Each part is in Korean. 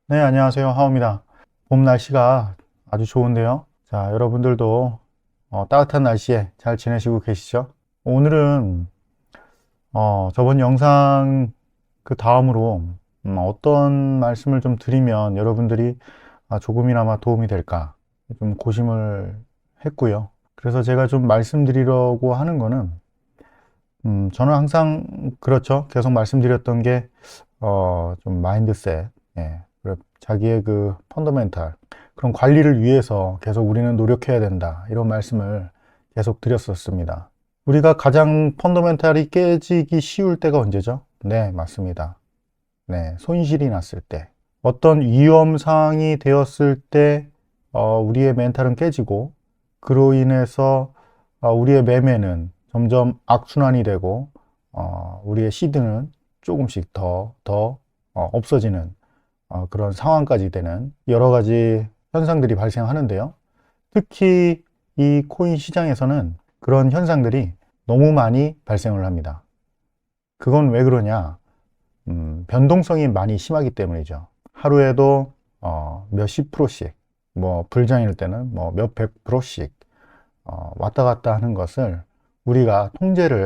네, 안녕하세요. 하우입니다. 봄 날씨가 아주 좋은데요. 자, 여러분들도 따뜻한 날씨에 잘 지내시고 계시죠? 오늘은 저번 영상 그 다음으로 어떤 말씀을 좀 드리면 여러분들이 조금이나마 도움이 될까 좀 고심을 했고요. 그래서 제가 좀 말씀드리려고 하는 거는 저는 항상 그렇죠. 계속 말씀드렸던 게 좀 마인드셋, 예, 그리고 자기의 그 펀더멘탈 그런 관리를 위해서 계속 우리는 노력해야 된다 이런 말씀을 계속 드렸었습니다. 우리가 가장 펀더멘탈이 깨지기 쉬울 때가 언제죠? 네, 맞습니다. 네, 손실이 났을 때, 어떤 위험 상황이 되었을 때 우리의 멘탈은 깨지고, 그로 인해서 우리의 매매는 점점 악순환이 되고 우리의 시드는 조금씩 더 없어지는 그런 상황까지 되는 여러 가지 현상들이 발생하는데요. 특히 이 코인 시장에서는 그런 현상들이 너무 많이 발생을 합니다. 그건 왜 그러냐? 변동성이 많이 심하기 때문이죠. 하루에도 몇십 프로씩, 뭐 불장일 때는 뭐 몇백 프로씩 왔다 갔다 하는 것을 우리가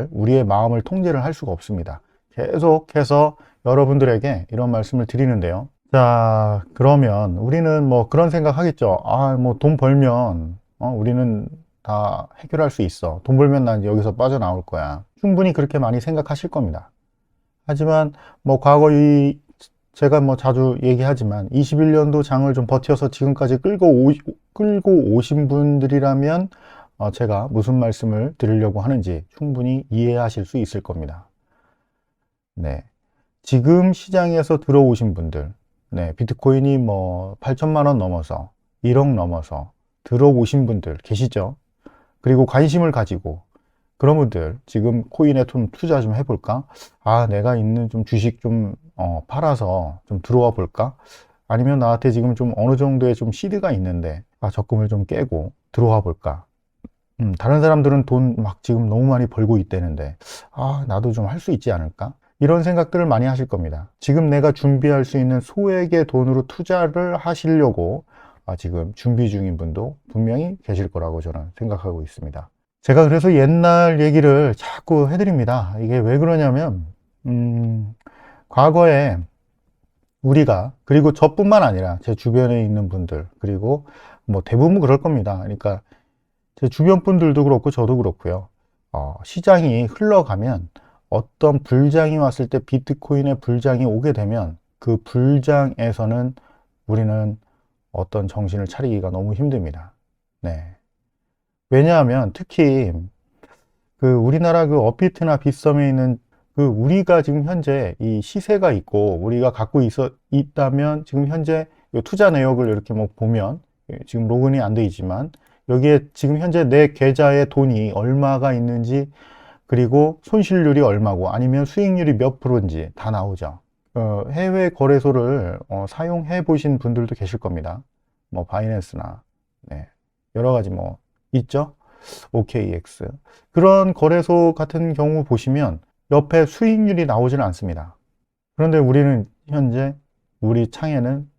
우리의 마음을 통제를 할 수가 없습니다. 계속해서 여러분들에게 이런 말씀을 드리는데요. 자, 그러면 우리는 뭐 그런 생각 하겠죠. 뭐 돈 벌면, 우리는 다 해결할 수 있어. 돈 벌면 난 여기서 빠져나올 거야. 충분히 그렇게 많이 생각하실 겁니다. 하지만 뭐 제가 뭐 자주 얘기하지만 21년도 장을 좀 버텨서 지금까지 끌고 오신 분들이라면 제가 무슨 말씀을 드리려고 하는지 충분히 이해하실 수 있을 겁니다. 네. 지금 시장에서 들어오신 분들, 네, 비트코인이 뭐 8천만 원 넘어서 1억 넘어서 들어오신 분들 계시죠? 그리고 관심을 가지고 그런 분들 지금 코인에 좀 투자 좀 해볼까? 내가 있는 좀 주식 좀 팔아서 좀 들어와 볼까? 아니면 나한테 지금 좀 어느 정도의 좀 시드가 있는데 적금을 좀 깨고 들어와 볼까? 다른 사람들은 돈 막 지금 너무 많이 벌고 있다는데 나도 좀 할 수 있지 않을까? 이런 생각들을 많이 하실 겁니다. 지금 내가 준비할 수 있는 소액의 돈으로 투자를 하시려고 지금 준비 중인 분도 분명히 계실 거라고 저는 생각하고 있습니다. 제가 그래서 옛날 얘기를 자꾸 해드립니다. 이게 왜 그러냐면, 과거에 그리고 저뿐만 아니라 제 주변에 있는 분들, 그리고 뭐 대부분 그럴 겁니다. 그러니까 제 주변 분들도 그렇고 저도 그렇고요. 시장이 흘러가면 어떤 불장이 왔을 때 비트코인의 불장이 오게 되면 그 불장에서는 우리는 어떤 정신을 차리기가 너무 힘듭니다. 네. 왜냐하면 특히 우리나라 그 업비트나 빗썸에 있는 우리가 지금 현재 이 시세가 있고 우리가 갖고 있다면 지금 현재 이 투자 내역을 이렇게 뭐 보면 지금 로그인이 안 돼 있지만 여기에 지금 현재 내 계좌에 돈이 얼마가 있는지 그리고 손실률이 얼마고 아니면 수익률이 몇 프로인지 다 나오죠. 해외 거래소를 사용해 보신 분들도 계실 겁니다. 뭐 바이낸스나 네, 여러 가지 뭐 있죠. OKX 그런 거래소 같은 경우 보시면 옆에 수익률이 나오지는 않습니다. 그런데 우리는 현재 우리 창에는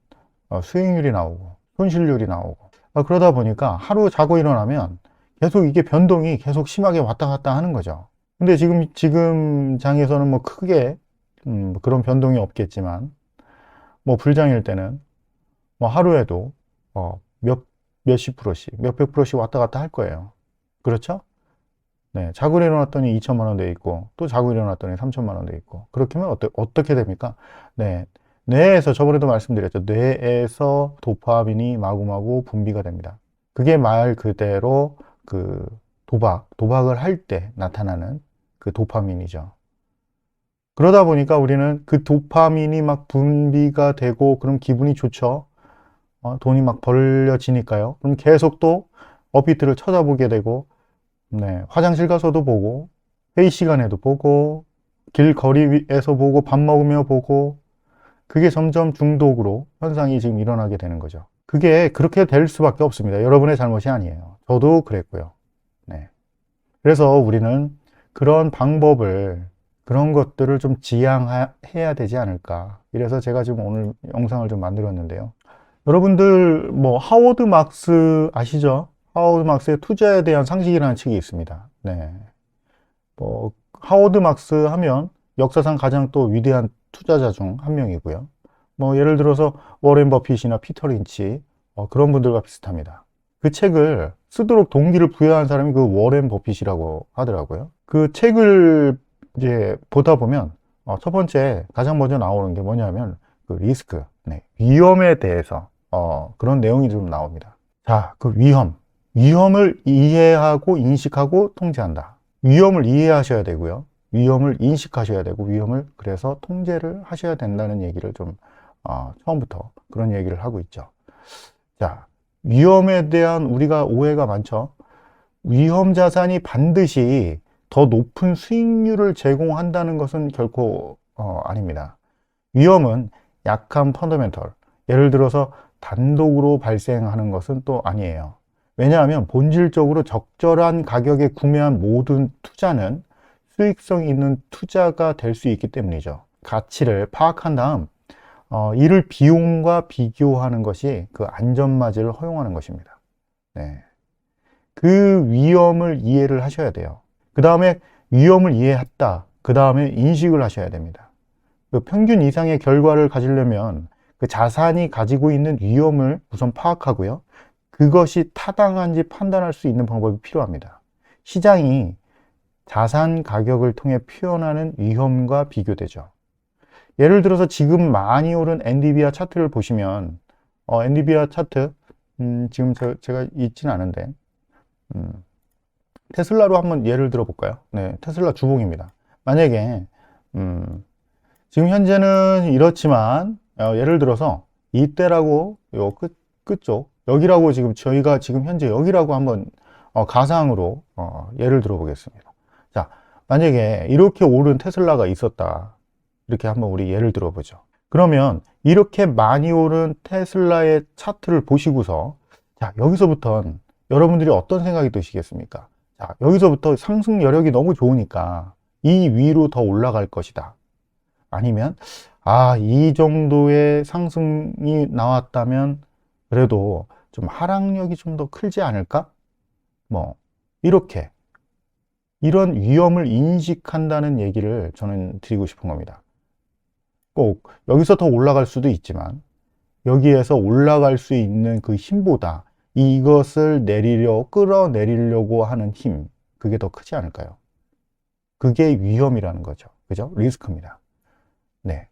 수익률이 나오고 손실률이 나오고 그러다 보니까 하루 자고 일어나면 계속 이게 변동이 계속 심하게 왔다 갔다 하는 거죠. 근데 지금 장에서는 뭐 크게 그런 변동이 없겠지만 뭐 불장일 때는 뭐 하루에도 몇십 프로씩 몇백 프로씩 왔다 갔다 할 거예요. 그렇죠? 네, 자고 일어났더니 2천만 원 돼 있고 또 자고 일어났더니 3천만 원 돼 있고 그렇게 하면 어떻게 됩니까? 네, 뇌에서 저번에도 말씀드렸죠. 뇌에서 도파민이 마구마구 분비가 됩니다. 그게 말 그대로 도박을 할 때 나타나는 그 도파민이죠. 그러다 보니까 우리는 그 도파민이 막 분비가 되고 그럼 기분이 좋죠. 돈이 막 벌려지니까요. 그럼 계속 또 업비트를 찾아보게 되고 네, 화장실 가서도 보고, 회의 시간에도 보고, 길거리에서 보고, 밥 먹으며 보고, 그게 점점 중독으로 현상이 지금 일어나게 되는 거죠. 그게 그렇게 될 수밖에 없습니다. 여러분의 잘못이 아니에요. 저도 그랬고요. 네. 그래서 우리는 그런 방법을 그런 것들을 좀 지양해야 되지 않을까. 이래서 제가 지금 오늘 영상을 좀 만들었는데요. 여러분들 뭐 하워드 막스 아시죠? 하워드 막스의 투자에 대한 상식이라는 책이 있습니다. 네. 뭐 하워드 막스 하면 역사상 가장 또 위대한 투자자 중 한 명이고요. 뭐 예를 들어서 워렌 버핏이나 피터 린치 그런 분들과 비슷합니다. 그 책을 쓰도록 동기를 부여한 사람이 그 워렌 버핏이라고 하더라고요. 그 책을 이제 보다 보면 첫 번째 가장 먼저 나오는 게 뭐냐면 그 리스크, 네, 위험에 대해서 그런 내용이 좀 나옵니다. 자, 그 위험을 이해하고 인식하고 통제한다. 위험을 이해하셔야 되고요. 위험을 인식하셔야 되고 위험을 그래서 통제를 하셔야 된다는 얘기를 좀 처음부터 그런 얘기를 하고 있죠. 자, 위험에 대한 우리가 오해가 많죠. 위험 자산이 반드시 더 높은 수익률을 제공한다는 것은 결코 아닙니다. 위험은 약한 펀더멘털, 예를 들어서 단독으로 발생하는 것은 또 아니에요. 왜냐하면 본질적으로 적절한 가격에 구매한 모든 투자는 수익성 있는 투자가 될 수 있기 때문이죠. 가치를 파악한 다음 이를 비용과 비교하는 것이 그 안전마진을 허용하는 것입니다. 네. 그 위험을 이해를 하셔야 돼요. 그 다음에 위험을 이해했다. 그 다음에 인식을 하셔야 됩니다. 그 평균 이상의 결과를 가지려면 그 자산이 가지고 있는 위험을 우선 파악하고요. 그것이 타당한지 판단할 수 있는 방법이 필요합니다. 시장이 자산 가격을 통해 표현하는 위험과 비교되죠. 예를 들어서 지금 많이 오른 엔비디아 차트를 보시면 엔비디아 차트 지금 제가 있진 않은데 테슬라로 한번 예를 들어 볼까요? 네, 테슬라 주봉입니다. 만약에 지금 현재는 이렇지만 예를 들어서 이때라고 요 끝쪽 여기라고 지금 저희가 지금 현재 여기라고 한번 가상으로 예를 들어 보겠습니다. 자, 만약에 이렇게 오른 테슬라가 있었다. 이렇게 한번 우리 예를 들어 보죠. 그러면 이렇게 많이 오른 테슬라의 차트를 보시고서 자, 여기서부터는 여러분들이 어떤 생각이 드시겠습니까? 자, 여기서부터 상승 여력이 너무 좋으니까 이 위로 더 올라갈 것이다. 아니면 이 정도의 상승이 나왔다면 그래도 좀 하락력이 좀 더 크지 않을까? 뭐 이렇게 이런 위험을 인식한다는 얘기를 저는 드리고 싶은 겁니다. 꼭 여기서 더 올라갈 수도 있지만 여기에서 올라갈 수 있는 그 힘보다 이것을 끌어내리려고 하는 힘, 그게 더 크지 않을까요? 그게 위험이라는 거죠. 그죠? 리스크입니다. 네.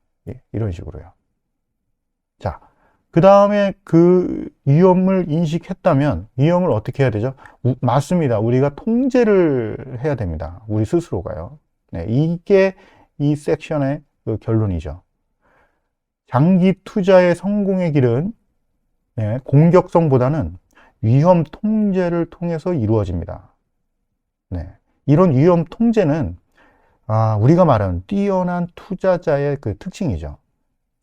이런 식으로요. 자, 그 다음에 그 위험을 인식했다면 위험을 어떻게 해야 되죠? 맞습니다. 우리가 통제를 해야 됩니다. 우리 스스로가요. 네, 이게 이 섹션의 그 결론이죠. 장기 투자의 성공의 길은 공격성보다는 위험 통제를 통해서 이루어집니다. 네, 이런 위험 통제는 우리가 말하는 뛰어난 투자자의 그 특징이죠.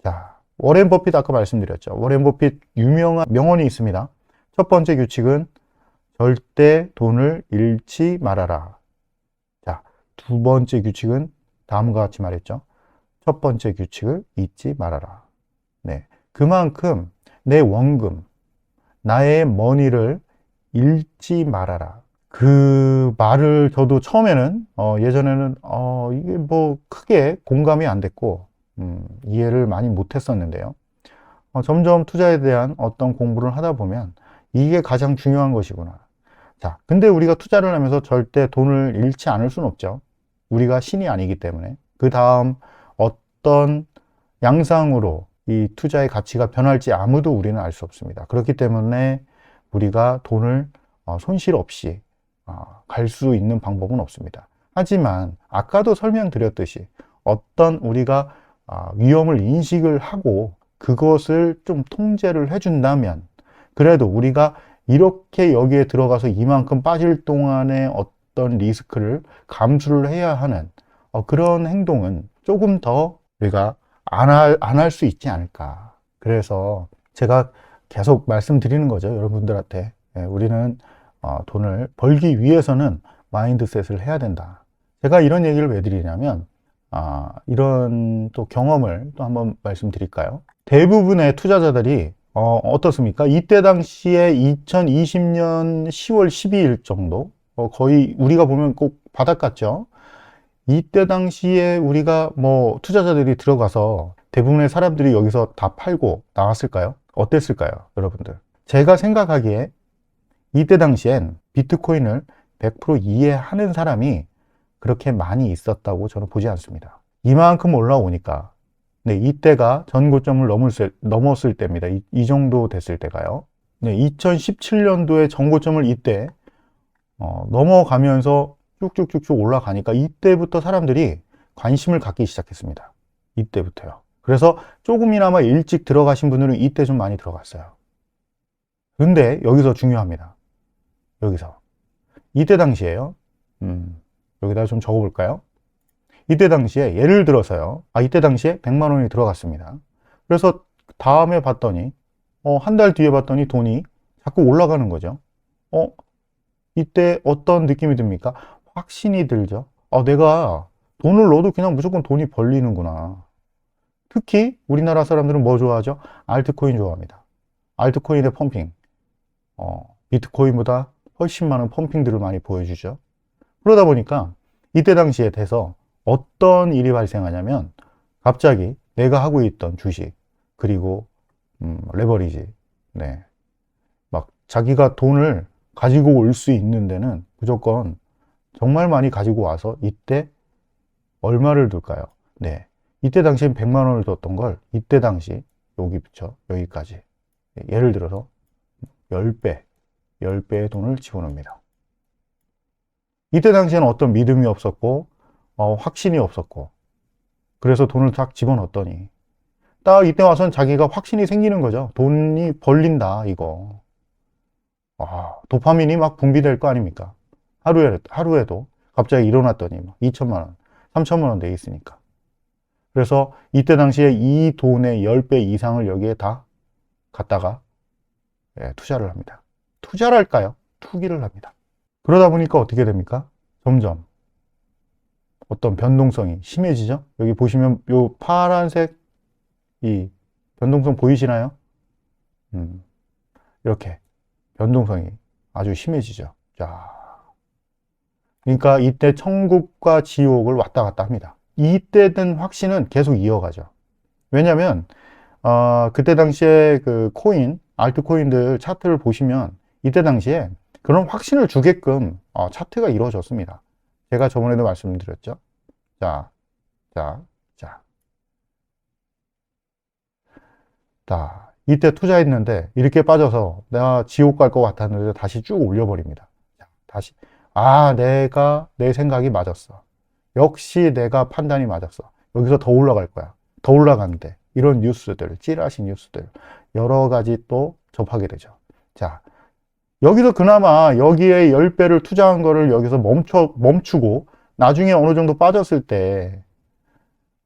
자, 워렌 버핏 아까 말씀드렸죠. 워렌 버핏 유명한 명언이 있습니다. 첫 번째 규칙은 절대 돈을 잃지 말아라. 자, 두 번째 규칙은 다음과 같이 말했죠. 첫 번째 규칙을 잊지 말아라. 네, 그만큼 내 원금, 나의 머니를 잃지 말아라. 그 말을 저도 처음에는 예전에는 이게 뭐 크게 공감이 안 됐고 이해를 많이 못했었는데요. 점점 투자에 대한 어떤 공부를 하다 보면 이게 가장 중요한 것이구나. 자, 근데 우리가 투자를 하면서 절대 돈을 잃지 않을 수는 없죠. 우리가 신이 아니기 때문에. 그 다음 어떤 양상으로 이 투자의 가치가 변할지 아무도 우리는 알 수 없습니다. 그렇기 때문에 우리가 돈을 손실 없이 갈 수 있는 방법은 없습니다. 하지만 아까도 설명드렸듯이 어떤 우리가 위험을 인식을 하고 그것을 좀 통제를 해준다면 그래도 우리가 이렇게 여기에 들어가서 이만큼 빠질 동안의 어떤 리스크를 감수를 해야 하는 그런 행동은 조금 더 우리가 안 할 수 있지 않을까. 그래서 제가 계속 말씀드리는 거죠. 여러분들한테. 우리는 돈을 벌기 위해서는 마인드셋을 해야 된다. 제가 이런 얘기를 왜 드리냐면 이런 또 경험을 또 한번 말씀드릴까요? 대부분의 투자자들이 어떻습니까? 이때 당시에 2020년 10월 12일 정도, 거의 우리가 보면 꼭 바닥 같죠? 이때 당시에 우리가 뭐 투자자들이 들어가서 대부분의 사람들이 여기서 다 팔고 나왔을까요? 어땠을까요, 여러분들? 제가 생각하기에 이때 당시엔 비트코인을 100% 이해하는 사람이 그렇게 많이 있었다고 저는 보지 않습니다. 이만큼 올라오니까, 네, 이때가 전고점을 넘었을 때입니다. 이 정도 됐을 때가요. 네, 2017년도에 전고점을 이때 넘어가면서 쭉쭉쭉쭉 올라가니까 이때부터 사람들이 관심을 갖기 시작했습니다. 이때부터요. 그래서 조금이나마 일찍 들어가신 분들은 이때 좀 많이 들어갔어요. 근데 여기서 중요합니다. 여기서 이때 당시에요. 여기다 좀 적어볼까요? 이때 당시에 예를 들어서요. 이때 당시에 100만 원이 들어갔습니다. 그래서 다음에 봤더니 한 달 뒤에 봤더니 돈이 자꾸 올라가는 거죠. 이때 어떤 느낌이 듭니까? 확신이 들죠. 내가 돈을 넣어도 그냥 무조건 돈이 벌리는구나. 특히 우리나라 사람들은 뭐 좋아하죠? 알트코인 좋아합니다. 알트코인의 펌핑. 비트코인보다 훨씬 많은 펌핑들을 많이 보여주죠. 그러다 보니까 이때 당시에 돼서 어떤 일이 발생하냐면 갑자기 내가 하고 있던 주식 그리고 레버리지, 네, 막 자기가 돈을 가지고 올 수 있는 데는 무조건 정말 많이 가지고 와서 이때 얼마를 둘까요? 네, 이때 당시엔 100만 원을 뒀던 걸 이때 당시 여기 붙여 여기까지, 예를 들어서 10배 10배의 돈을 집어넣습니다. 이때 당시에는 어떤 믿음이 없었고 확신이 없었고, 그래서 돈을 딱 집어넣었더니 딱 이때 와서는 자기가 확신이 생기는 거죠. 돈이 벌린다 이거. 도파민이 막 분비될 거 아닙니까? 하루에도 갑자기 일어났더니 막 2천만 원, 3천만 원 돼 있으니까. 그래서 이때 당시에 이 돈의 10배 이상을 여기에 다 갖다가 투자를 합니다. 투자를 할까요? 투기를 합니다. 그러다 보니까 어떻게 됩니까? 점점 어떤 변동성이 심해지죠? 여기 보시면 요 파란색 이 변동성 보이시나요? 이렇게 변동성이 아주 심해지죠. 자, 그러니까 이때 천국과 지옥을 왔다 갔다 합니다. 이때 든 확신은 계속 이어가죠. 왜냐면 그때 당시에 그 코인, 알트코인들 차트를 보시면 이때 당시에 그런 확신을 주게끔 차트가 이루어졌습니다. 제가 저번에도 말씀드렸죠. 자, 자, 자. 자, 이때 투자했는데 이렇게 빠져서 내가 지옥 갈 것 같았는데 다시 쭉 올려버립니다. 다시, 내가 내 생각이 맞았어. 역시 내가 판단이 맞았어. 여기서 더 올라갈 거야. 더 올라가는데 이런 뉴스들, 찌라시 뉴스들 여러 가지 또 접하게 되죠. 자, 여기서 그나마 여기에 10배를 투자한 거를 여기서 멈추고 나중에 어느 정도 빠졌을 때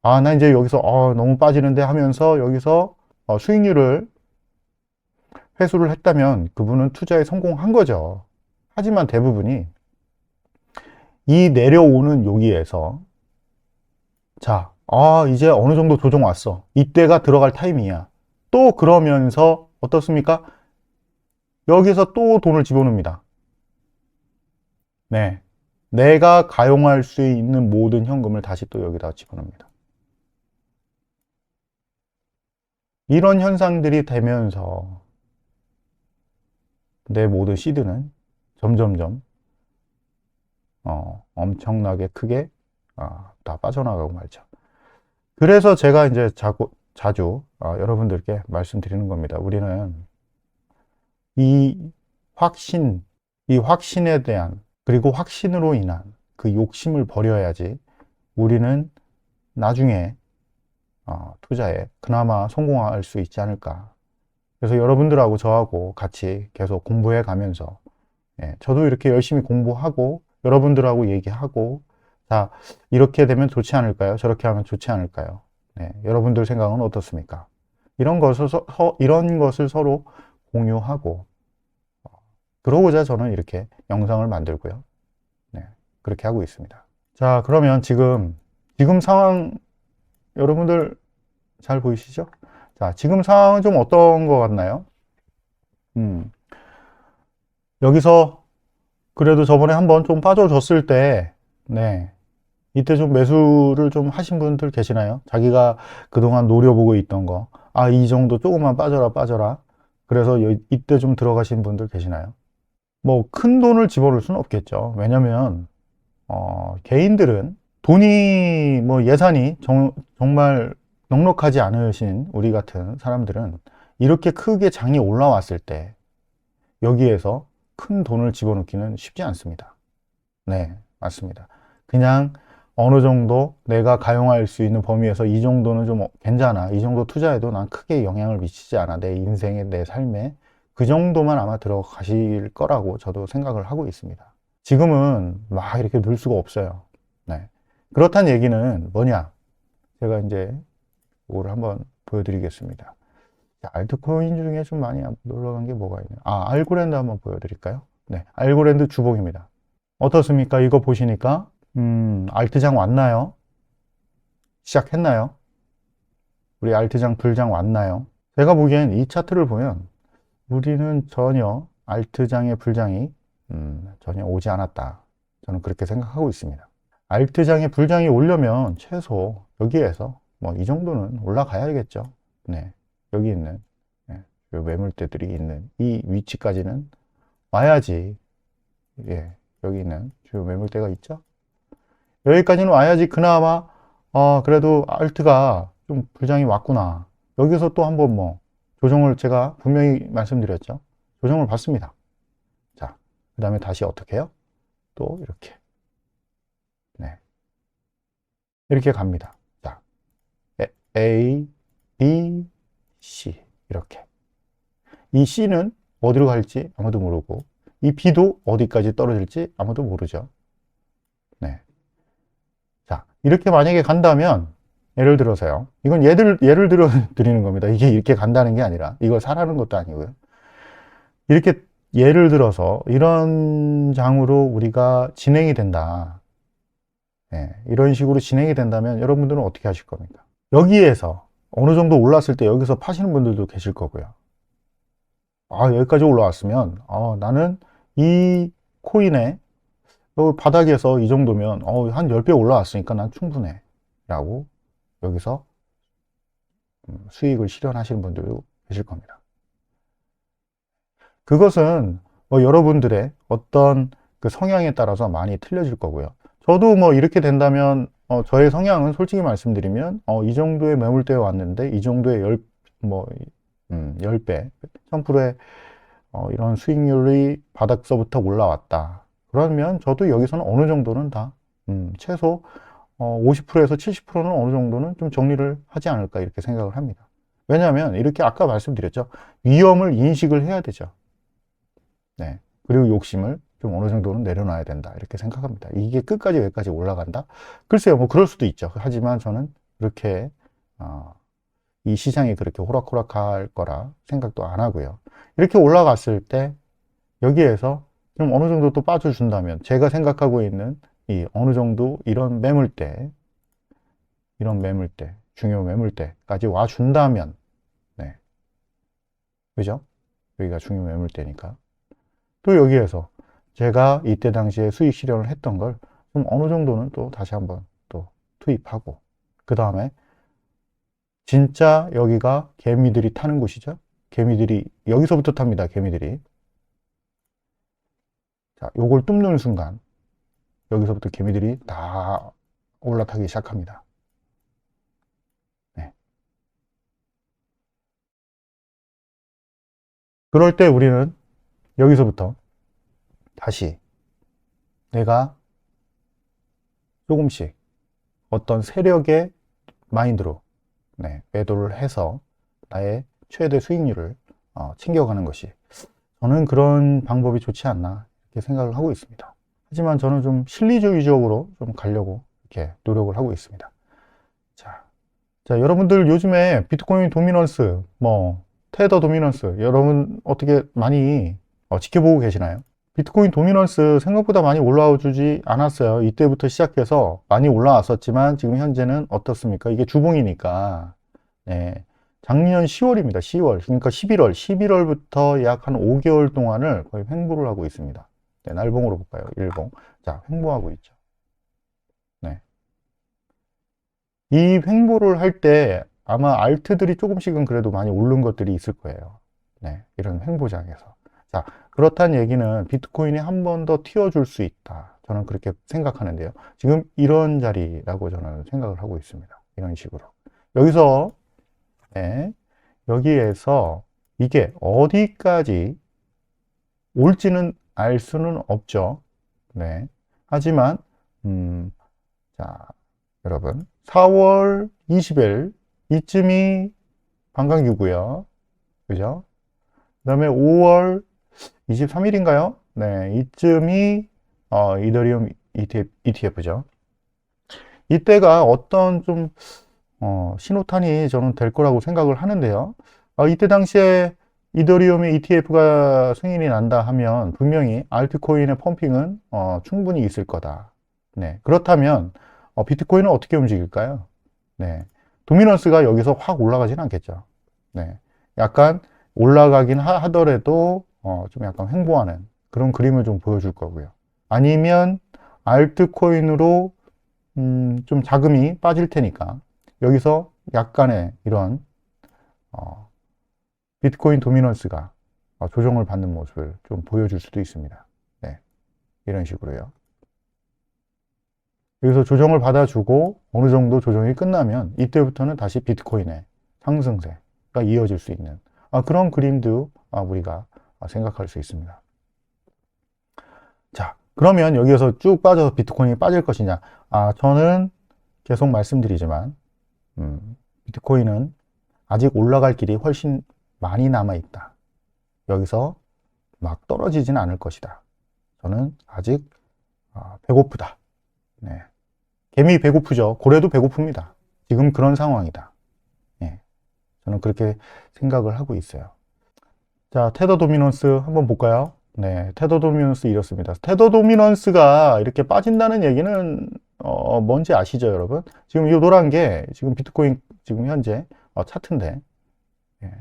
나 이제 여기서 너무 빠지는데 하면서 여기서 수익률을 회수를 했다면 그분은 투자에 성공한 거죠. 하지만 대부분이 이 내려오는 여기에서 자, 이제 어느 정도 조정 왔어. 이때가 들어갈 타이밍이야. 또 그러면서 어떻습니까? 여기서 또 돈을 집어넣습니다. 네. 내가 가용할 수 있는 모든 현금을 다시 또 여기다 집어넣습니다. 이런 현상들이 되면서 내 모든 시드는 점점점 엄청나게 크게 다 빠져나가고 말죠. 그래서 제가 이제 자주 여러분들께 말씀드리는 겁니다. 우리는 이 확신에 대한, 그리고 확신으로 인한 그 욕심을 버려야지 우리는 나중에 투자에 그나마 성공할 수 있지 않을까. 그래서 여러분들하고 저하고 같이 계속 공부해 가면서 저도 이렇게 열심히 공부하고 여러분들하고 얘기하고, 자, 이렇게 되면 좋지 않을까요? 저렇게 하면 좋지 않을까요? 네, 여러분들 생각은 어떻습니까? 이런 것을 서로 공유하고, 그러고자 저는 이렇게 영상을 만들고요. 네, 그렇게 하고 있습니다. 자, 그러면 지금 지금 상황 여러분들 잘 보이시죠? 자, 지금 상황은 좀 어떤 것 같나요? 여기서 그래도 저번에 한번 좀 빠져줬을 때, 네, 이때 좀 매수를 좀 하신 분들 계시나요? 자기가 그동안 노려보고 있던 거, 아, 이 정도 조금만 빠져라, 빠져라. 그래서 이때 좀 들어가신 분들 계시나요? 뭐, 큰 돈을 집어넣을 수는 없겠죠. 왜냐면, 개인들은 돈이, 뭐, 예산이 정말 넉넉하지 않으신 우리 같은 사람들은 이렇게 크게 장이 올라왔을 때, 여기에서 큰 돈을 집어넣기는 쉽지 않습니다. 네, 맞습니다. 그냥 어느 정도 내가 가용할 수 있는 범위에서 이 정도는 좀 괜찮아. 이 정도 투자해도 난 크게 영향을 미치지 않아. 내 인생에, 내 삶에. 그 정도만 아마 들어가실 거라고 저도 생각을 하고 있습니다. 지금은 막 이렇게 늘 수가 없어요. 네. 그렇다는 얘기는 뭐냐? 제가 이제 이거를 한번 보여드리겠습니다. 자, 알트코인 중에 좀 많이 놀러간 게 뭐가 있나요? 아, 알고랜드 한번 보여드릴까요? 네, 알고랜드 주봉입니다. 어떻습니까? 이거 보시니까 알트장 왔나요? 시작했나요? 우리 알트장 불장 왔나요? 제가 보기엔 이 차트를 보면 우리는 전혀 알트장의 불장이 전혀 오지 않았다. 저는 그렇게 생각하고 있습니다. 알트장의 불장이 오려면 최소 여기에서 뭐 이 정도는 올라가야겠죠. 네, 여기 있는 네, 매물대들이 있는 이 위치까지는 와야지. 예, 여기 있는 주요 매물대가 있죠. 여기까지는 와야지 그나마 그래도 알트가 좀 불장이 왔구나. 여기서 또 한번 뭐 조정을 제가 분명히 말씀드렸죠. 조정을 받습니다. 자, 그 다음에 다시 어떻게 해요? 또 이렇게 네, 이렇게 갑니다. 자, A, B, C 이렇게 이 C는 어디로 갈지 아무도 모르고 이 B도 어디까지 떨어질지 아무도 모르죠. 네. 자, 이렇게 만약에 간다면 예를 들어서요. 이건 예를 들어 드리는 겁니다. 이게 이렇게 간다는 게 아니라 이걸 사라는 것도 아니고요. 이렇게 예를 들어서 이런 장으로 우리가 진행이 된다. 네, 이런 식으로 진행이 된다면 여러분들은 어떻게 하실 겁니까? 여기에서 어느 정도 올랐을 때 여기서 파시는 분들도 계실 거고요. 아, 여기까지 올라왔으면 나는 이 코인에 바닥에서 이 정도면 한 10배 올라왔으니까 난 충분해 라고 여기서 수익을 실현하시는 분들도 계실 겁니다. 그것은 뭐 여러분들의 어떤 그 성향에 따라서 많이 틀려질 거고요. 저도 뭐 이렇게 된다면 저의 성향은 솔직히 말씀드리면 이 정도의 매물대에 왔는데 이 정도의 10배, 1000%의 이런 수익률이 바닥서부터 올라왔다. 그러면 저도 여기서는 어느 정도는 다 최소 50%에서 70%는 어느 정도는 좀 정리를 하지 않을까 이렇게 생각을 합니다. 왜냐하면 이렇게 아까 말씀드렸죠. 위험을 인식을 해야 되죠. 네. 그리고 욕심을 좀 어느 정도는 내려놔야 된다. 이렇게 생각합니다. 이게 끝까지 여기까지 올라간다? 글쎄요, 뭐 그럴 수도 있죠. 하지만 저는 그렇게, 이 시장이 그렇게 호락호락할 거라 생각도 안 하고요. 이렇게 올라갔을 때 여기에서 좀 어느 정도 또 빠져준다면 제가 생각하고 있는 이 어느 정도 이런 매물대, 중요 매물대까지 와준다면, 네. 그죠? 여기가 중요 매물대니까. 또 여기에서 제가 이때 당시에 수익 실현을 했던 걸 좀 어느 정도는 또 다시 한번 또 투입하고, 그 다음에 진짜 여기가 개미들이 타는 곳이죠. 개미들이 여기서부터 탑니다. 개미들이. 자, 요걸 뚫는 순간 여기서부터 개미들이 다 올라타기 시작합니다. 네. 그럴 때 우리는 여기서부터 다시 내가 조금씩 어떤 세력의 마인드로 매도를 해서 나의 최대 수익률을 챙겨가는 것이 저는 그런 방법이 좋지 않나 이렇게 생각을 하고 있습니다. 하지만 저는 좀 실리주의적으로 좀 가려고 이렇게 노력을 하고 있습니다. 자, 여러분들 요즘에 비트코인 도미넌스, 뭐 테더 도미넌스 여러분 어떻게 많이 지켜보고 계시나요? 비트코인 도미넌스 생각보다 많이 올라와 주지 않았어요. 이때부터 시작해서 많이 올라왔었지만 지금 현재는 어떻습니까? 이게 주봉이니까. 네. 작년 10월입니다. 10월. 그러니까 11월. 11월부터 약 한 5개월 동안을 거의 횡보를 하고 있습니다. 네, 날봉으로 볼까요? 일봉. 자, 횡보하고 있죠. 네. 이 횡보를 할 때 아마 알트들이 조금씩은 그래도 많이 오른 것들이 있을 거예요. 네. 이런 횡보장에서. 자, 그렇다는 얘기는 비트코인이 한 번 더 튀어줄 수 있다. 저는 그렇게 생각하는데요. 지금 이런 자리라고 저는 생각을 하고 있습니다. 이런 식으로. 여기서, 네, 여기에서 이게 어디까지 올지는 알 수는 없죠. 네. 하지만, 자, 여러분, 4월 20일 이쯤이 반감기고요. 그죠? 그 다음에 5월 23일인가요? 네, 이쯤이 이더리움 ETF죠. 이때가 어떤 좀 신호탄이 저는 될 거라고 생각을 하는데요. 이때 당시에 이더리움의 ETF가 승인이 난다 하면 분명히 알트코인의 펌핑은 충분히 있을 거다. 네, 그렇다면 비트코인은 어떻게 움직일까요? 네, 도미넌스가 여기서 확 올라가지는 않겠죠. 네, 약간 올라가긴 하더라도 좀 약간 횡보하는 그런 그림을 좀 보여줄 거고요. 아니면 알트코인으로 좀 자금이 빠질 테니까 여기서 약간의 이런 비트코인 도미넌스가 조정을 받는 모습을 좀 보여줄 수도 있습니다. 네, 이런 식으로요. 여기서 조정을 받아주고 어느 정도 조정이 끝나면 이때부터는 다시 비트코인의 상승세가 이어질 수 있는 그런 그림도 우리가 생각할 수 있습니다. 자, 그러면 여기에서 쭉 빠져서 비트코인이 빠질 것이냐? 저는 계속 말씀드리지만 비트코인은 아직 올라갈 길이 훨씬 많이 남아 있다. 여기서 막 떨어지지는 않을 것이다. 저는 아직 배고프다. 네. 개미 배고프죠. 고래도 배고픕니다. 지금 그런 상황이다. 네. 저는 그렇게 생각을 하고 있어요. 자, 테더 도미넌스 한번 볼까요? 네, 테더 도미넌스 이렇습니다. 테더 도미넌스가 이렇게 빠진다는 얘기는 뭔지 아시죠, 여러분? 지금 이 노란 게 지금 비트코인 지금 현재 차트인데 예.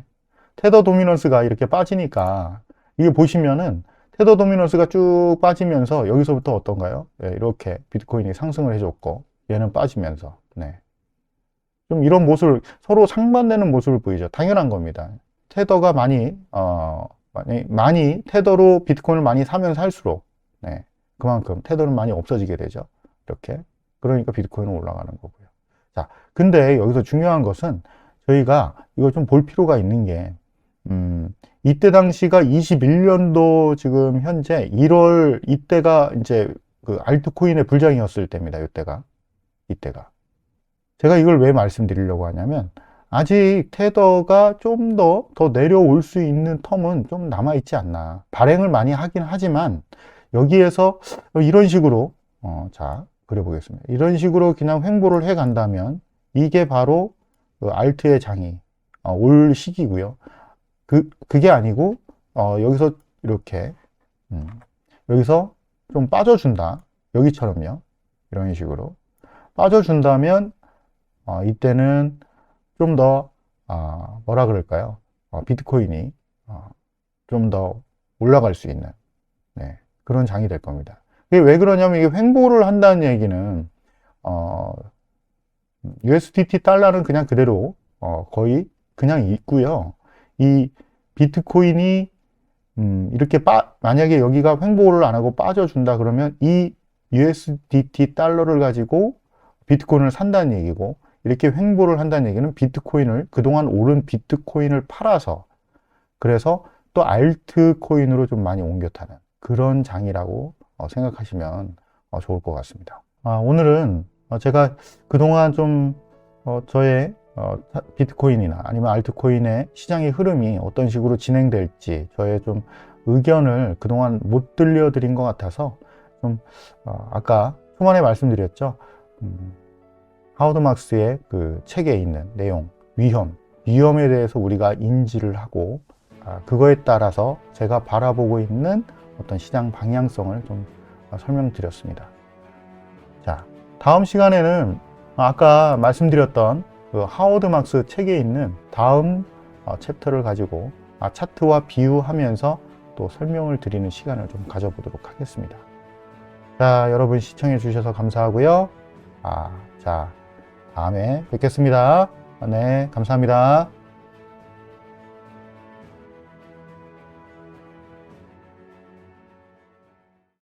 테더 도미넌스가 이렇게 빠지니까 이게 보시면은 테더 도미넌스가 쭉 빠지면서 여기서부터 어떤가요? 예, 이렇게 비트코인이 상승을 해줬고 얘는 빠지면서 네. 좀 이런 모습을 서로 상반되는 모습을 보이죠. 당연한 겁니다. 테더가 많이 테더로 비트코인을 많이 사면 살수록 네, 그만큼 테더는 많이 없어지게 되죠. 이렇게. 그러니까 비트코인은 올라가는 거고요. 자, 근데 여기서 중요한 것은 저희가 이걸 좀 볼 필요가 있는 게 이때 당시가 21년도 지금 현재 1월 이때가 이제 그 알트코인의 불장이었을 때입니다. 이때가. 제가 이걸 왜 말씀드리려고 하냐면 아직 테더가 좀 더 내려올 수 있는 텀은 좀 남아있지 않나. 발행을 많이 하긴 하지만 여기에서 이런 식으로 자 그려보겠습니다. 이런 식으로 그냥 횡보를 해 간다면 이게 바로 그 알트의 장이 올 시기고요. 그게 아니고 여기서 이렇게 여기서 좀 빠져준다. 여기처럼요. 이런 식으로 빠져준다면 이때는 좀 더 뭐라 그럴까요? 비트코인이 좀 더 올라갈 수 있는 네, 그런 장이 될 겁니다. 이게 왜 그러냐면 이게 횡보를 한다는 얘기는 USDT 달러는 그냥 그대로 거의 그냥 있고요. 이 비트코인이 이렇게 만약에 여기가 횡보를 안 하고 빠져준다 그러면 이 USDT 달러를 가지고 비트코인을 산다는 얘기고 이렇게 횡보를 한다는 얘기는 비트코인을 그동안 오른 비트코인을 팔아서 그래서 또 알트코인으로 좀 많이 옮겨 타는 그런 장이라고 생각하시면 좋을 것 같습니다. 오늘은 제가 그동안 좀 저의 비트코인이나 아니면 알트코인의 시장의 흐름이 어떤 식으로 진행될지 저의 좀 의견을 그동안 못 들려드린 것 같아서 좀 아까 초반에 말씀드렸죠. 하워드 막스의 그 책에 있는 내용, 위험에 대해서 우리가 인지를 하고 그거에 따라서 제가 바라보고 있는 어떤 시장 방향성을 좀 설명드렸습니다. 자, 다음 시간에는 아까 말씀드렸던 그 하워드 막스 책에 있는 다음 챕터를 가지고 차트와 비유하면서 또 설명을 드리는 시간을 좀 가져보도록 하겠습니다. 자, 여러분 시청해 주셔서 감사하고요. 자, 다음에 뵙겠습니다. 네, 감사합니다.